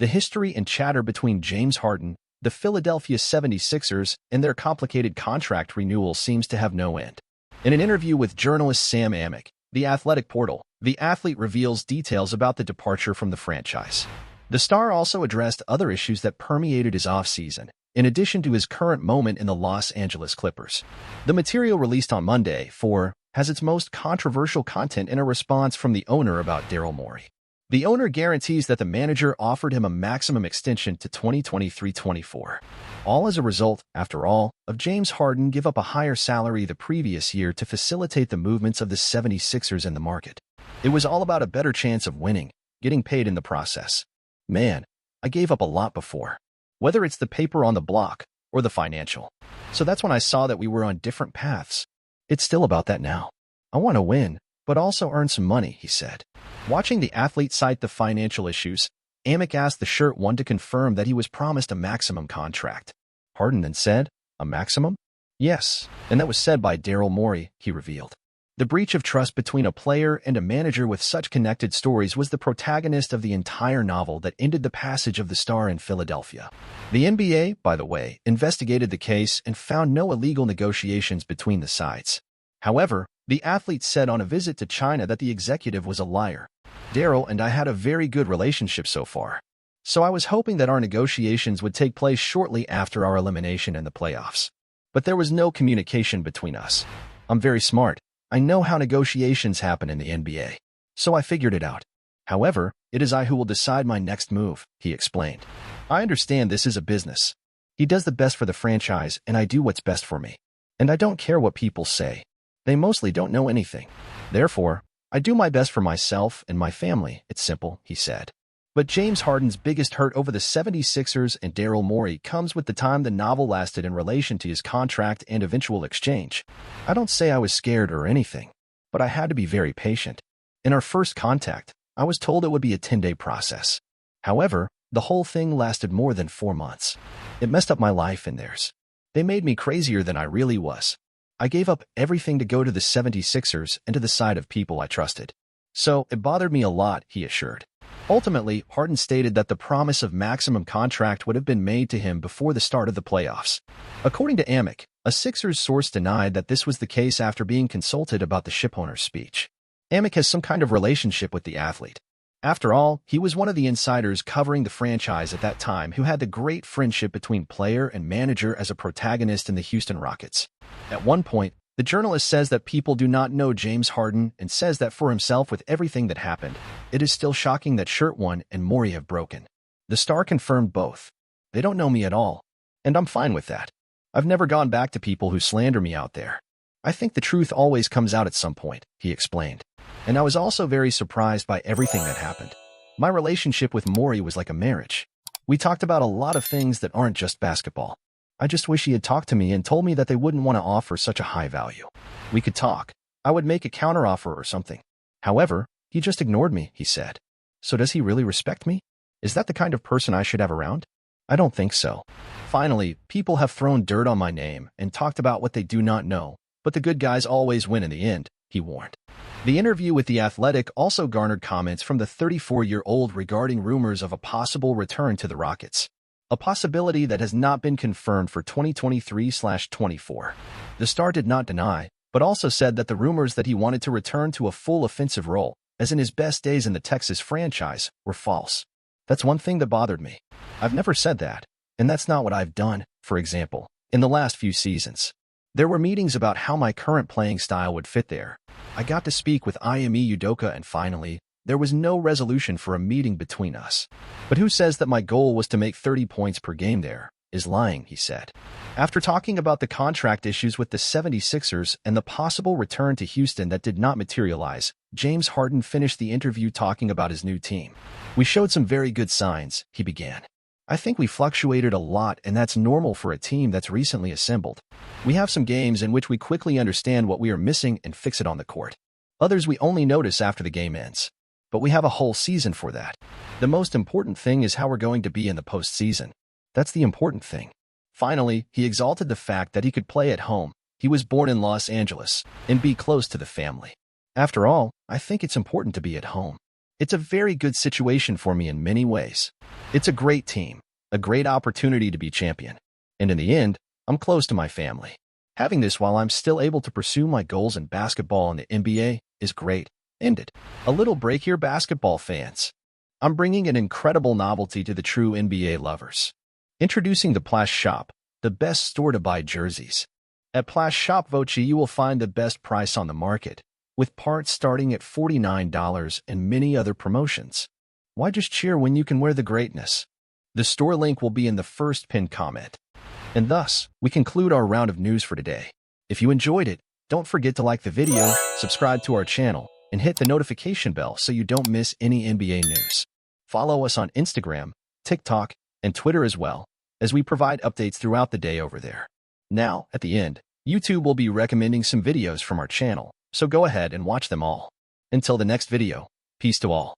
the history and chatter between James Harden, the Philadelphia 76ers, and their complicated contract renewal seems to have no end. In an interview with journalist Sam Amick, The Athletic portal, the athlete reveals details about the departure from the franchise. The star also addressed other issues that permeated his offseason, in addition to his current moment in the Los Angeles Clippers. The material released on Monday, has its most controversial content in a response from the owner about Daryl Morey. The owner guarantees that the manager offered him a maximum extension to 2023-24. All as a result, after all, of James Harden give up a higher salary the previous year to facilitate the movements of the 76ers in the market. It was all about a better chance of winning, getting paid in the process. Man, I gave up a lot before. Whether it's the paper on the block or the financial. So that's when I saw that we were on different paths. It's still about that now. I want to win, but also earn some money, he said. Watching the athlete cite the financial issues, Amick asked the shirt one to confirm that he was promised a maximum contract. Harden then said, "A maximum?" "Yes, and that was said by Daryl Morey," he revealed. The breach of trust between a player and a manager with such connected stories was the protagonist of the entire novel that ended the passage of the star in Philadelphia. The NBA, by the way, investigated the case and found no illegal negotiations between the sides. However, the athlete said on a visit to China that the executive was a liar. "Daryl and I had a very good relationship so far. So I was hoping that our negotiations would take place shortly after our elimination in the playoffs. But there was no communication between us. I'm very smart. I know how negotiations happen in the NBA. So I figured it out. However, it is I who will decide my next move," he explained. "I understand this is a business. He does the best for the franchise and I do what's best for me. And I don't care what people say. They mostly don't know anything. Therefore, I do my best for myself and my family. It's simple," he said. But James Harden's biggest hurt over the 76ers and Daryl Morey comes with the time the novel lasted in relation to his contract and eventual exchange. "I don't say I was scared or anything, but I had to be very patient. In our first contact, I was told it would be a 10-day process. However, the whole thing lasted more than 4 months. It messed up my life and theirs. They made me crazier than I really was. I gave up everything to go to the 76ers and to the side of people I trusted. So it bothered me a lot," he assured. Ultimately, Harden stated that the promise of maximum contract would have been made to him before the start of the playoffs. According to Amick, a Sixers source denied that this was the case after being consulted about the shipowner's speech. Amick has some kind of relationship with the athlete. After all, he was one of the insiders covering the franchise at that time who had the great friendship between player and manager as a protagonist in the Houston Rockets. At one point, the journalist says that people do not know James Harden and says that for himself with everything that happened, it is still shocking that Shirt One and Morey have broken. The star confirmed both. "They don't know me at all, and I'm fine with that. I've never gone back to people who slander me out there. I think the truth always comes out at some point," he explained. "And I was also very surprised by everything that happened. My relationship with Morey was like a marriage. We talked about a lot of things that aren't just basketball. I just wish he had talked to me and told me that they wouldn't want to offer such a high value. We could talk. I would make a counteroffer or something. However, he just ignored me," he said. "So does he really respect me? Is that the kind of person I should have around? I don't think so. Finally, people have thrown dirt on my name and talked about what they do not know, but the good guys always win in the end," he warned. The interview with The Athletic also garnered comments from the 34-year-old regarding rumors of a possible return to the Rockets, a possibility that has not been confirmed for 2023-24. The star did not deny, but also said that the rumors that he wanted to return to a full offensive role, as in his best days in the Texas franchise, were false. "That's one thing that bothered me. I've never said that, and that's not what I've done, for example, in the last few seasons. There were meetings about how my current playing style would fit there. I got to speak with Ime Udoka and finally, there was no resolution for a meeting between us. But who says that my goal was to make 30 points per game there is lying," he said. After talking about the contract issues with the 76ers and the possible return to Houston that did not materialize, James Harden finished the interview talking about his new team. "We showed some very good signs," he began. "I think we fluctuated a lot and that's normal for a team that's recently assembled. We have some games in which we quickly understand what we are missing and fix it on the court. Others we only notice after the game ends. But we have a whole season for that. The most important thing is how we're going to be in the postseason. That's the important thing." Finally, he exalted the fact that he could play at home. He was born in Los Angeles and be close to the family. "After all, I think it's important to be at home. It's a very good situation for me in many ways. It's a great team, a great opportunity to be champion. And in the end, I'm close to my family. Having this while I'm still able to pursue my goals in basketball and the NBA is great. Ended. A little break here, basketball fans. I'm bringing an incredible novelty to the true NBA lovers. Introducing the Plash Shop, the best store to buy jerseys. At Plash Shop Voci, you will find the best price on the market, with parts starting at $49 and many other promotions. Why just cheer when you can wear the greatness? The store link will be in the first pinned comment. And thus, we conclude our round of news for today. If you enjoyed it, don't forget to like the video, subscribe to our channel, and hit the notification bell so you don't miss any NBA news. Follow us on Instagram, TikTok, and Twitter as well, as we provide updates throughout the day over there. Now, at the end, YouTube will be recommending some videos from our channel, so go ahead and watch them all. Until the next video, peace to all.